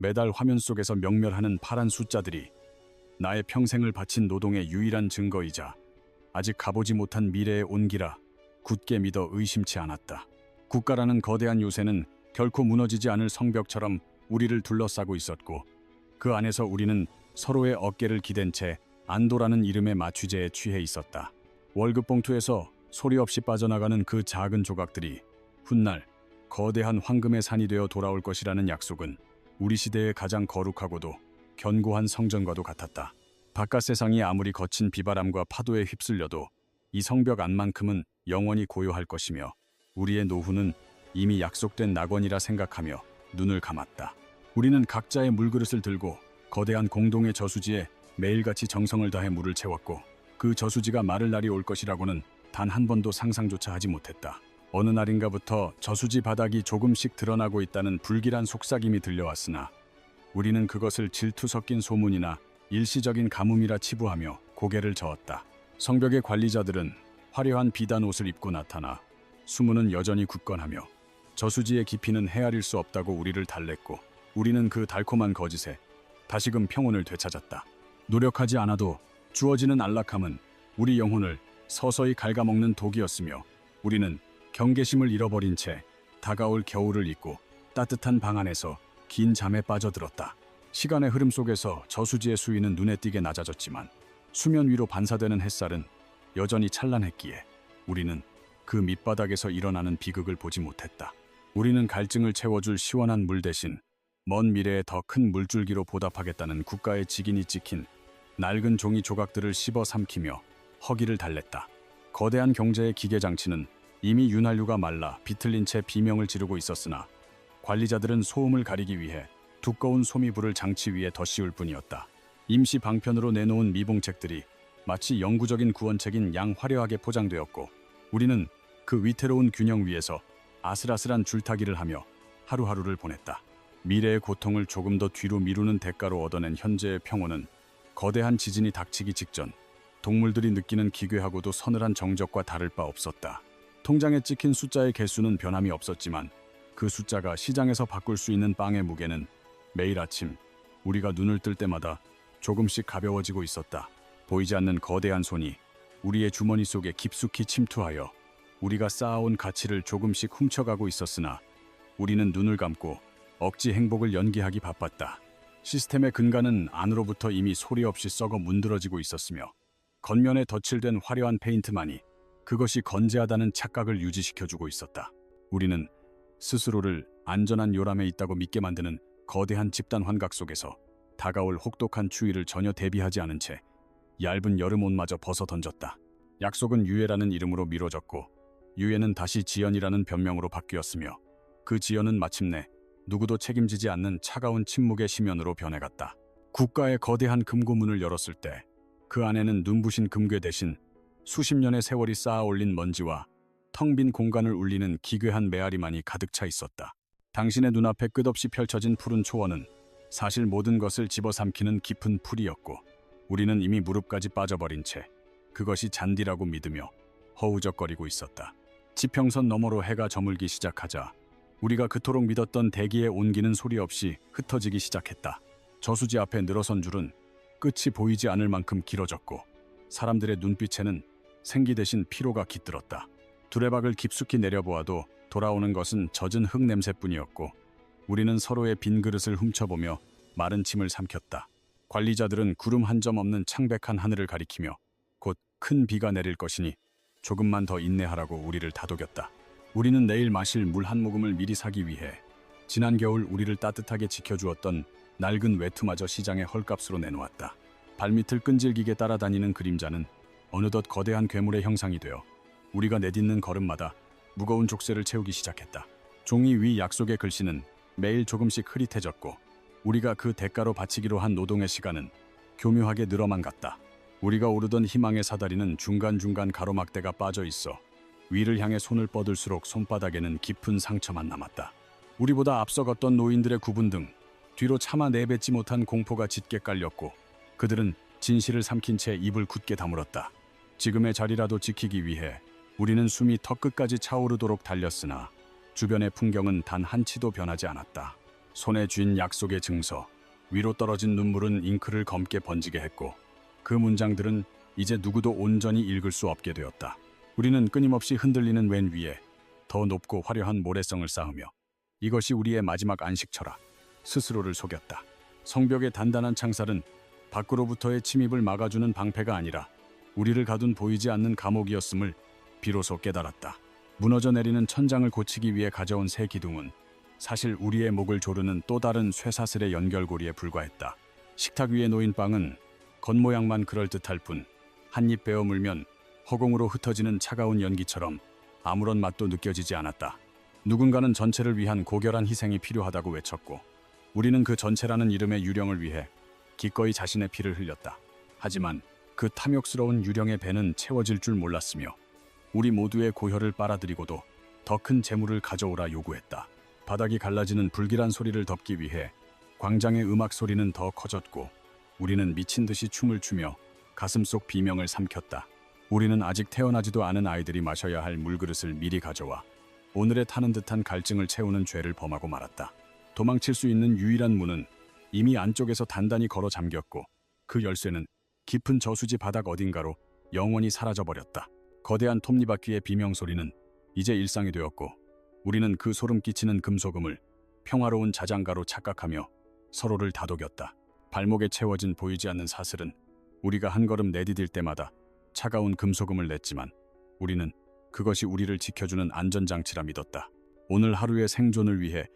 매달 화면 속에서 명멸하는 파란 숫자들이 나의 평생을 바친 노동의 유일한 증거이자 아직 가보지 못한 미래의 온기라 굳게 믿어 의심치 않았다. 국가라는 거대한 요새는 결코 무너지지 않을 성벽처럼 우리를 둘러싸고 있었고, 그 안에서 우리는 서로의 어깨를 기댄 채 안도라는 이름의 마취제에 취해 있었다. 월급 봉투에서 소리 없이 빠져나가는 그 작은 조각들이 훗날 거대한 황금의 산이 되어 돌아올 것이라는 약속은 우리 시대의 가장 거룩하고도 견고한 성전과도 같았다. 바깥 세상이 아무리 거친 비바람과 파도에 휩쓸려도 이 성벽 안만큼은 영원히 고요할 것이며, 우리의 노후는 이미 약속된 낙원이라 생각하며 눈을 감았다. 우리는 각자의 물그릇을 들고 거대한 공동의 저수지에 매일같이 정성을 다해 물을 채웠고, 그 저수지가 마를 날이 올 것이라고는 단 한 번도 상상조차 하지 못했다. 어느 날인가부터 저수지 바닥이 조금씩 드러나고 있다는 불길한 속삭임이 들려왔으나 우리는 그것을 질투 섞인 소문이나 일시적인 가뭄이라 치부하며 고개를 저었다. 성벽의 관리자들은 화려한 비단 옷을 입고 나타나 수문은 여전히 굳건하며 저수지의 깊이는 헤아릴 수 없다고 우리를 달랬고, 우리는 그 달콤한 거짓에 다시금 평온을 되찾았다. 노력하지 않아도 주어지는 안락함은 우리 영혼을 서서히 갉아먹는 독이었으며, 우리는 경계심을 잃어버린 채 다가올 겨울을 잊고 따뜻한 방 안에서 긴 잠에 빠져들었다. 시간의 흐름 속에서 저수지의 수위는 눈에 띄게 낮아졌지만 수면 위로 반사되는 햇살은 여전히 찬란했기에 우리는 그 밑바닥에서 일어나는 비극을 보지 못했다. 우리는 갈증을 채워줄 시원한 물 대신 먼 미래에 더 큰 물줄기로 보답하겠다는 국가의 직인이 찍힌 낡은 종이 조각들을 씹어 삼키며 허기를 달랬다. 거대한 경제의 기계장치는 이미 윤활유가 말라 비틀린 채 비명을 지르고 있었으나 관리자들은 소음을 가리기 위해 두꺼운 소미불을 장치 위에 덧씌울 뿐이었다. 임시 방편으로 내놓은 미봉책들이 마치 영구적인 구원책인 양 화려하게 포장되었고, 우리는 그 위태로운 균형 위에서 아슬아슬한 줄타기를 하며 하루하루를 보냈다. 미래의 고통을 조금 더 뒤로 미루는 대가로 얻어낸 현재의 평온은 거대한 지진이 닥치기 직전 동물들이 느끼는 기괴하고도 서늘한 정적과 다를 바 없었다. 통장에 찍힌 숫자의 개수는 변함이 없었지만 그 숫자가 시장에서 바꿀 수 있는 빵의 무게는 매일 아침 우리가 눈을 뜰 때마다 조금씩 가벼워지고 있었다. 보이지 않는 거대한 손이 우리의 주머니 속에 깊숙이 침투하여 우리가 쌓아온 가치를 조금씩 훔쳐가고 있었으나 우리는 눈을 감고 억지 행복을 연기하기 바빴다. 시스템의 근간은 안으로부터 이미 소리 없이 썩어 문드러지고 있었으며, 겉면에 덧칠된 화려한 페인트만이 그것이 건재하다는 착각을 유지시켜주고 있었다. 우리는 스스로를 안전한 요람에 있다고 믿게 만드는 거대한 집단 환각 속에서 다가올 혹독한 추위를 전혀 대비하지 않은 채 얇은 여름 옷마저 벗어 던졌다. 약속은 유예라는 이름으로 미뤄졌고, 유예는 다시 지연이라는 변명으로 바뀌었으며, 그 지연은 마침내 누구도 책임지지 않는 차가운 침묵의 심연으로 변해갔다. 국가의 거대한 금고문을 열었을 때 그 안에는 눈부신 금괴 대신 수십 년의 세월이 쌓아 올린 먼지와 텅 빈 공간을 울리는 기괴한 메아리만이 가득 차 있었다. 당신의 눈앞에 끝없이 펼쳐진 푸른 초원은 사실 모든 것을 집어삼키는 깊은 풀이었고, 우리는 이미 무릎까지 빠져버린 채 그것이 잔디라고 믿으며 허우적거리고 있었다. 지평선 너머로 해가 저물기 시작하자 우리가 그토록 믿었던 대기의 온기는 소리 없이 흩어지기 시작했다. 저수지 앞에 늘어선 줄은 끝이 보이지 않을 만큼 길어졌고, 사람들의 눈빛에는 생기 대신 피로가 깃들었다. 두레박을 깊숙이 내려보아도 돌아오는 것은 젖은 흙 냄새뿐이었고, 우리는 서로의 빈 그릇을 훔쳐보며 마른 침을 삼켰다. 관리자들은 구름 한 점 없는 창백한 하늘을 가리키며 곧 큰 비가 내릴 것이니 조금만 더 인내하라고 우리를 다독였다. 우리는 내일 마실 물 한 모금을 미리 사기 위해 지난 겨울 우리를 따뜻하게 지켜주었던 낡은 외투마저 시장에 헐값으로 내놓았다. 발밑을 끈질기게 따라다니는 그림자는 어느덧 거대한 괴물의 형상이 되어 우리가 내딛는 걸음마다 무거운 족쇄를 채우기 시작했다. 종이 위 약속의 글씨는 매일 조금씩 흐릿해졌고, 우리가 그 대가로 바치기로 한 노동의 시간은 교묘하게 늘어만 갔다. 우리가 오르던 희망의 사다리는 중간중간 가로막대가 빠져 있어 위를 향해 손을 뻗을수록 손바닥에는 깊은 상처만 남았다. 우리보다 앞서 걷던 노인들의 구분 등 뒤로 차마 내뱉지 못한 공포가 짙게 깔렸고, 그들은 진실을 삼킨 채 입을 굳게 다물었다. 지금의 자리라도 지키기 위해 우리는 숨이 턱끝까지 차오르도록 달렸으나 주변의 풍경은 단 한치도 변하지 않았다. 손에 쥔 약속의 증서, 위로 떨어진 눈물은 잉크를 검게 번지게 했고 그 문장들은 이제 누구도 온전히 읽을 수 없게 되었다. 우리는 끊임없이 흔들리는 왼 위에 더 높고 화려한 모래성을 쌓으며 이것이 우리의 마지막 안식처라 스스로를 속였다. 성벽의 단단한 창살은 밖으로부터의 침입을 막아주는 방패가 아니라 우리를 가둔 보이지 않는 감옥이었음을 비로소 깨달았다. 무너져 내리는 천장을 고치기 위해 가져온 새 기둥은 사실 우리의 목을 조르는 또 다른 쇠사슬의 연결고리에 불과했다. 식탁 위에 놓인 빵은 겉모양만 그럴듯할 뿐 한 입 베어 물면 허공으로 흩어지는 차가운 연기처럼 아무런 맛도 느껴지지 않았다. 누군가는 전체를 위한 고결한 희생이 필요하다고 외쳤고 우리는 그 전체라는 이름의 유령을 위해 기꺼이 자신의 피를 흘렸다. 하지만 그 탐욕스러운 유령의 배는 채워질 줄 몰랐으며 우리 모두의 고혈을 빨아들이고도 더 큰 재물을 가져오라 요구했다. 바닥이 갈라지는 불길한 소리를 덮기 위해 광장의 음악 소리는 더 커졌고 우리는 미친 듯이 춤을 추며 가슴속 비명을 삼켰다. 우리는 아직 태어나지도 않은 아이들이 마셔야 할 물그릇을 미리 가져와 오늘의 타는 듯한 갈증을 채우는 죄를 범하고 말았다. 도망칠 수 있는 유일한 문은 이미 안쪽에서 단단히 걸어 잠겼고 그 열쇠는 깊은 저수지 바닥 어딘가로 영원히 사라져버렸다. 거대한 톱니바퀴의 비명소리는 이제 일상이 되었고 우리는 그 소름 끼치는 금소금을 평화로운 자장가로 착각하며 서로를 다독였다. 발목에 채워진 보이지 않는 사슬은 우리가 한 걸음 내디딜 때마다 차가운 금소금을 냈지만 우리는 그것이 우리를 지켜주는 안전장치라 믿었다. 오늘 하루의 생존을 위해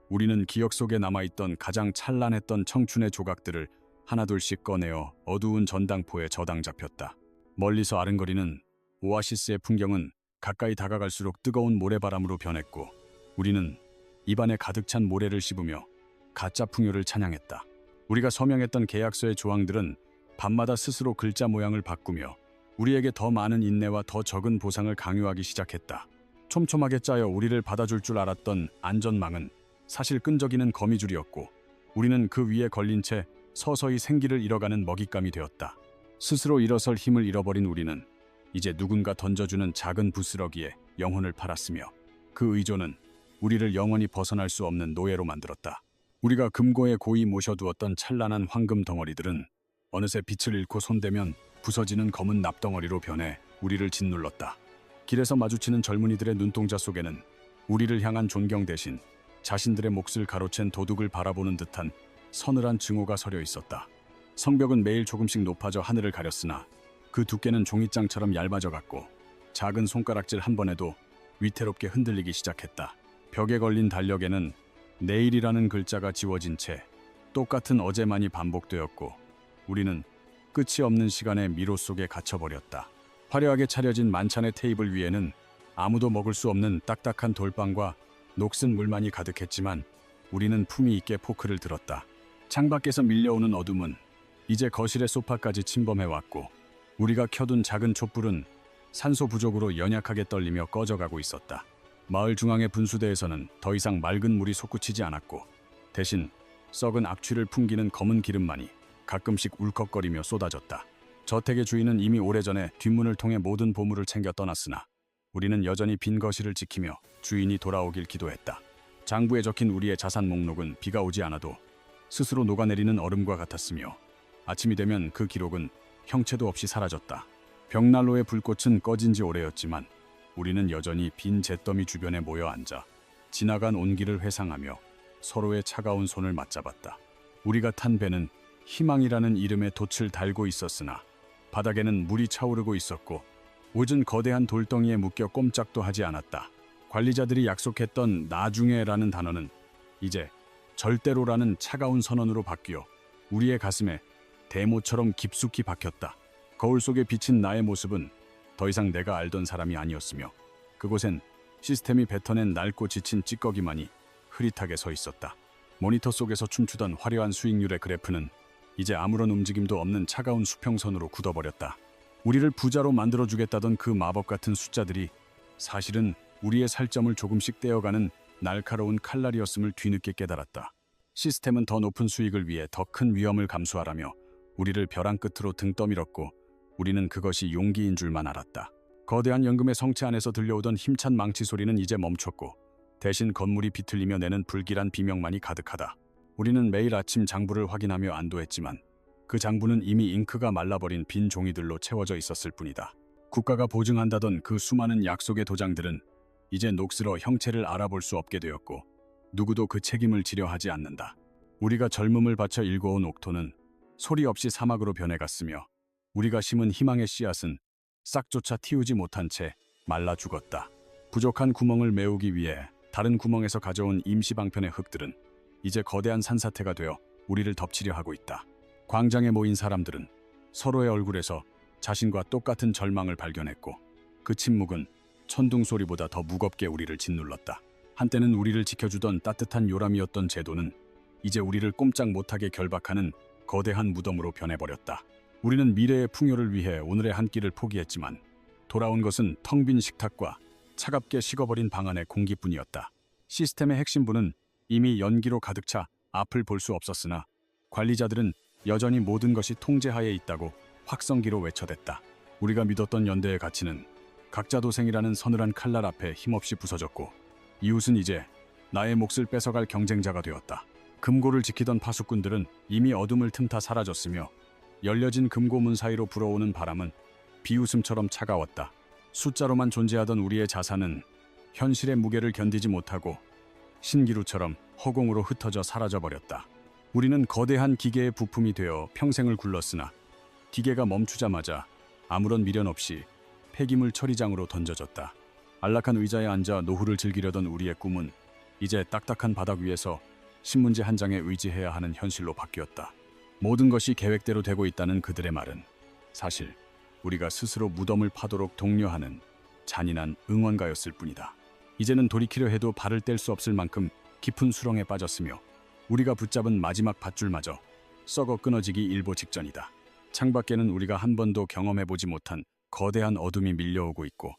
우리는 기억 속에 남아있던 가장 찬란했던 청춘의 조각들을 하나둘씩 꺼내어 어두운 전당포에 저당 잡혔다. 멀리서 아른거리는 오아시스의 풍경은 가까이 다가갈수록 뜨거운 모래바람으로 변했고 우리는 입안에 가득 찬 모래를 씹으며 가짜 풍요를 찬양했다. 우리가 서명했던 계약서의 조항들은 밤마다 스스로 글자 모양을 바꾸며 우리에게 더 많은 인내와 더 적은 보상을 강요하기 시작했다. 촘촘하게 짜여 우리를 받아줄 줄 알았던 안전망은 사실 끈적이는 거미줄이었고 우리는 그 위에 걸린 채 서서히 생기를 잃어가는 먹잇감이 되었다. 스스로 일어설 힘을 잃어버린 우리는 이제 누군가 던져주는 작은 부스러기에 영혼을 팔았으며 그 의존은 우리를 영원히 벗어날 수 없는 노예로 만들었다. 우리가 금고에 고이 모셔두었던 찬란한 황금 덩어리들은 어느새 빛을 잃고 손대면 부서지는 검은 납덩어리로 변해 우리를 짓눌렀다. 길에서 마주치는 젊은이들의 눈동자 속에는 우리를 향한 존경 대신 자신들의 몫을 가로챈 도둑을 바라보는 듯한 서늘한 증오가 서려 있었다. 성벽은 매일 조금씩 높아져 하늘을 가렸으나 그 두께는 종이장처럼 얇아져 갔고 작은 손가락질 한 번에도 위태롭게 흔들리기 시작했다. 벽에 걸린 달력에는 내일이라는 글자가 지워진 채 똑같은 어제만이 반복되었고 우리는 끝이 없는 시간의 미로 속에 갇혀버렸다. 화려하게 차려진 만찬의 테이블 위에는 아무도 먹을 수 없는 딱딱한 돌빵과 녹슨 물만이 가득했지만 우리는 품위 있게 포크를 들었다. 창밖에서 밀려오는 어둠은 이제 거실의 소파까지 침범해왔고 우리가 켜둔 작은 촛불은 산소 부족으로 연약하게 떨리며 꺼져가고 있었다. 마을 중앙의 분수대에서는 더 이상 맑은 물이 솟구치지 않았고 대신 썩은 악취를 풍기는 검은 기름만이 가끔씩 울컥거리며 쏟아졌다. 저택의 주인은 이미 오래전에 뒷문을 통해 모든 보물을 챙겨 떠났으나 우리는 여전히 빈 거실을 지키며 주인이 돌아오길 기도했다. 장부에 적힌 우리의 자산 목록은 비가 오지 않아도 스스로 녹아내리는 얼음과 같았으며 아침이 되면 그 기록은 형체도 없이 사라졌다. 벽난로의 불꽃은 꺼진 지 오래였지만 우리는 여전히 빈 잿더미 주변에 모여 앉아 지나간 온기를 회상하며 서로의 차가운 손을 맞잡았다. 우리가 탄 배는 희망이라는 이름의 돛을 달고 있었으나 바닥에는 물이 차오르고 있었고 옷은 거대한 돌덩이에 묶여 꼼짝도 하지 않았다. 관리자들이 약속했던 나중에라는 단어는 이제 절대로라는 차가운 선언으로 바뀌어 우리의 가슴에 대모처럼 깊숙이 박혔다. 거울 속에 비친 나의 모습은 더 이상 내가 알던 사람이 아니었으며 그곳엔 시스템이 뱉어낸 낡고 지친 찌꺼기만이 흐릿하게 서 있었다. 모니터 속에서 춤추던 화려한 수익률의 그래프는 이제 아무런 움직임도 없는 차가운 수평선으로 굳어버렸다. 우리를 부자로 만들어주겠다던 그 마법 같은 숫자들이 사실은 우리의 살점을 조금씩 떼어가는 날카로운 칼날이었음을 뒤늦게 깨달았다. 시스템은 더 높은 수익을 위해 더 큰 위험을 감수하라며 우리를 벼랑 끝으로 등 떠밀었고 우리는 그것이 용기인 줄만 알았다. 거대한 연금의 성체 안에서 들려오던 힘찬 망치 소리는 이제 멈췄고 대신 건물이 비틀리며 내는 불길한 비명만이 가득하다. 우리는 매일 아침 장부를 확인하며 안도했지만 그 장부는 이미 잉크가 말라버린 빈 종이들로 채워져 있었을 뿐이다. 국가가 보증한다던 그 수많은 약속의 도장들은 이제 녹슬어 형체를 알아볼 수 없게 되었고 누구도 그 책임을 지려 하지 않는다. 우리가 젊음을 바쳐 일궈온 옥토는 소리 없이 사막으로 변해갔으며 우리가 심은 희망의 씨앗은 싹조차 틔우지 못한 채 말라 죽었다. 부족한 구멍을 메우기 위해 다른 구멍에서 가져온 임시방편의 흙들은 이제 거대한 산사태가 되어 우리를 덮치려 하고 있다. 광장에 모인 사람들은 서로의 얼굴에서 자신과 똑같은 절망을 발견했고 그 침묵은 천둥 소리보다 더 무겁게 우리를 짓눌렀다. 한때는 우리를 지켜주던 따뜻한 요람이었던 제도는 이제 우리를 꼼짝 못하게 결박하는 거대한 무덤으로 변해버렸다. 우리는 미래의 풍요를 위해 오늘의 한 끼를 포기했지만 돌아온 것은 텅 빈 식탁과 차갑게 식어버린 방 안의 공기뿐이었다. 시스템의 핵심부는 이미 연기로 가득 차 앞을 볼 수 없었으나 관리자들은 여전히 모든 것이 통제하에 있다고 확성기로 외쳐댔다. 우리가 믿었던 연대의 가치는 각자 도생이라는 서늘한 칼날 앞에 힘없이 부서졌고 이웃은 이제 나의 몫을 뺏어갈 경쟁자가 되었다. 금고를 지키던 파수꾼들은 이미 어둠을 틈타 사라졌으며 열려진 금고문 사이로 불어오는 바람은 비웃음처럼 차가웠다. 숫자로만 존재하던 우리의 자산은 현실의 무게를 견디지 못하고 신기루처럼 허공으로 흩어져 사라져버렸다. 우리는 거대한 기계의 부품이 되어 평생을 굴렀으나 기계가 멈추자마자 아무런 미련 없이 폐기물 처리장으로 던져졌다. 안락한 의자에 앉아 노후를 즐기려던 우리의 꿈은 이제 딱딱한 바닥 위에서 신문지 한 장에 의지해야 하는 현실로 바뀌었다. 모든 것이 계획대로 되고 있다는 그들의 말은 사실 우리가 스스로 무덤을 파도록 독려하는 잔인한 응원가였을 뿐이다. 이제는 돌이키려 해도 발을 뗄 수 없을 만큼 깊은 수렁에 빠졌으며 우리가 붙잡은 마지막 밧줄마저 썩어 끊어지기 일보 직전이다. 창밖에는 우리가 한 번도 경험해보지 못한 거대한 어둠이 밀려오고 있고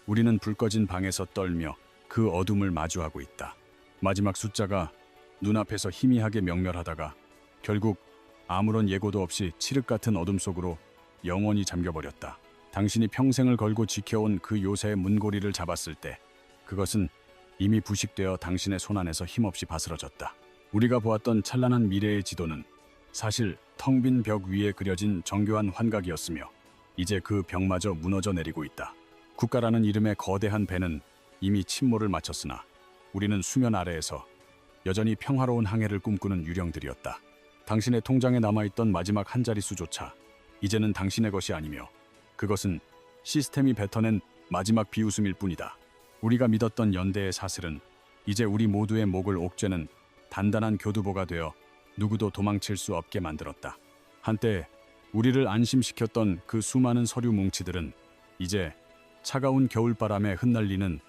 우리는 불 꺼진 방에서 떨며 그 어둠을 마주하고 있다. 마지막 숫자가 눈앞에서 희미하게 명멸하다가 결국 아무런 예고도 없이 칠흑 같은 어둠 속으로 영원히 잠겨버렸다. 당신이 평생을 걸고 지켜온 그 요새의 문고리를 잡았을 때 그것은 이미 부식되어 당신의 손안에서 힘없이 바스러졌다. 우리가 보았던 찬란한 미래의 지도는 사실 텅 빈 벽 위에 그려진 정교한 환각이었으며 이제 그 벽마저 무너져 내리고 있다. 국가라는 이름의 거대한 배는 이미 침몰을 마쳤으나 우리는 수면 아래에서 여전히 평화로운 항해를 꿈꾸는 유령들이었다. 당신의 통장에 남아있던 마지막 한 자릿수조차 이제는 당신의 것이 아니며 그것은 시스템이 뱉어낸 마지막 비웃음일 뿐이다. 우리가 믿었던 연대의 사슬은 이제 우리 모두의 목을 옥죄는 단단한 교두보가 되어 누구도 도망칠 수 없게 만들었다. 한때 우리를 안심시켰던 그 수많은 서류 뭉치들은 이제 차가운 겨울바람에 흩날리는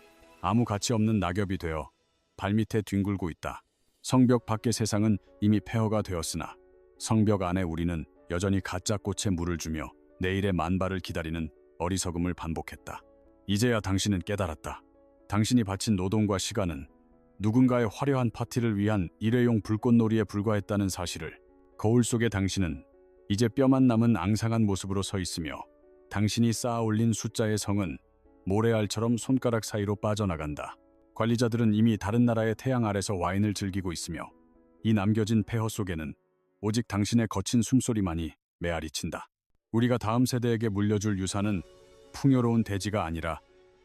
아무 가치 없는 낙엽이 되어 발밑에 뒹굴고 있다. 성벽 밖의 세상은 이미 폐허가 되었으나 성벽 안에 우리는 여전히 가짜 꽃에 물을 주며 내일의 만발을 기다리는 어리석음을 반복했다. 이제야 당신은 깨달았다. 당신이 바친 노동과 시간은 누군가의 화려한 파티를 위한 일회용 불꽃놀이에 불과했다는 사실을. 거울 속의 당신은 이제 뼈만 남은 앙상한 모습으로 서 있으며 당신이 쌓아 올린 숫자의 성은 모래알처럼 손가락 사이로 빠져나간다. 관리자들은 이미 다른 나라의 태양 아래서 와인을 즐기고 있으며 이 남겨진 폐허 속에는 오직 당신의 거친 숨소리만이 메아리친다. 우리가 다음 세대에게 물려줄 유산은 풍요로운 대지가 아니라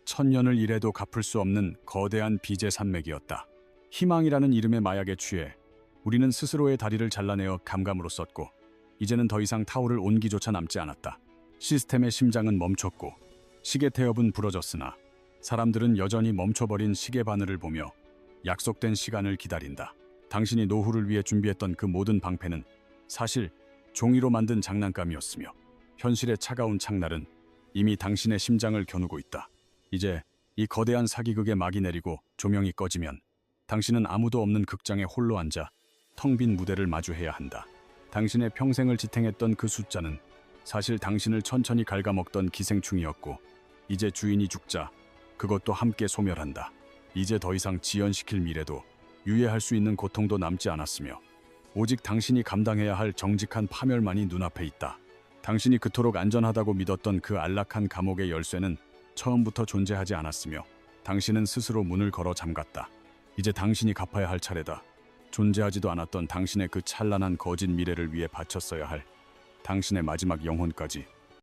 천년을 일해도 갚을 수 없는 거대한 빚의 산맥이었다. 희망이라는 이름의 마약에 취해 우리는 스스로의 다리를 잘라내어 감감으로 썼고 이제는 더 이상 타오를 온기조차 남지 않았다. 시스템의 심장은 멈췄고 시계 태엽은 부러졌으나 사람들은 여전히 멈춰버린 시계 바늘을 보며 약속된 시간을 기다린다. 당신이 노후를 위해 준비했던 그 모든 방패는 사실 종이로 만든 장난감이었으며 현실의 차가운 창날은 이미 당신의 심장을 겨누고 있다. 이제 이 거대한 사기극의 막이 내리고 조명이 꺼지면 당신은 아무도 없는 극장에 홀로 앉아 텅 빈 무대를 마주해야 한다. 당신의 평생을 지탱했던 그 숫자는 사실 당신을 천천히 갉아먹던 기생충이었고 이제 주인이 죽자 그것도 함께 소멸한다. 이제 더 이상 지연시킬 미래도 유예할 수 있는 고통도 남지 않았으며 오직 당신이 감당해야 할 정직한 파멸만이 눈앞에 있다. 당신이 그토록 안전하다고 믿었던 그 안락한 감옥의 열쇠는 처음부터 존재하지 않았으며 당신은 스스로 문을 걸어 잠갔다. 이제 당신이 갚아야 할 차례다. 존재하지도 않았던 당신의 그 찬란한 거짓 미래를 위해 바쳤어야 할 당신의 마지막 영혼까지.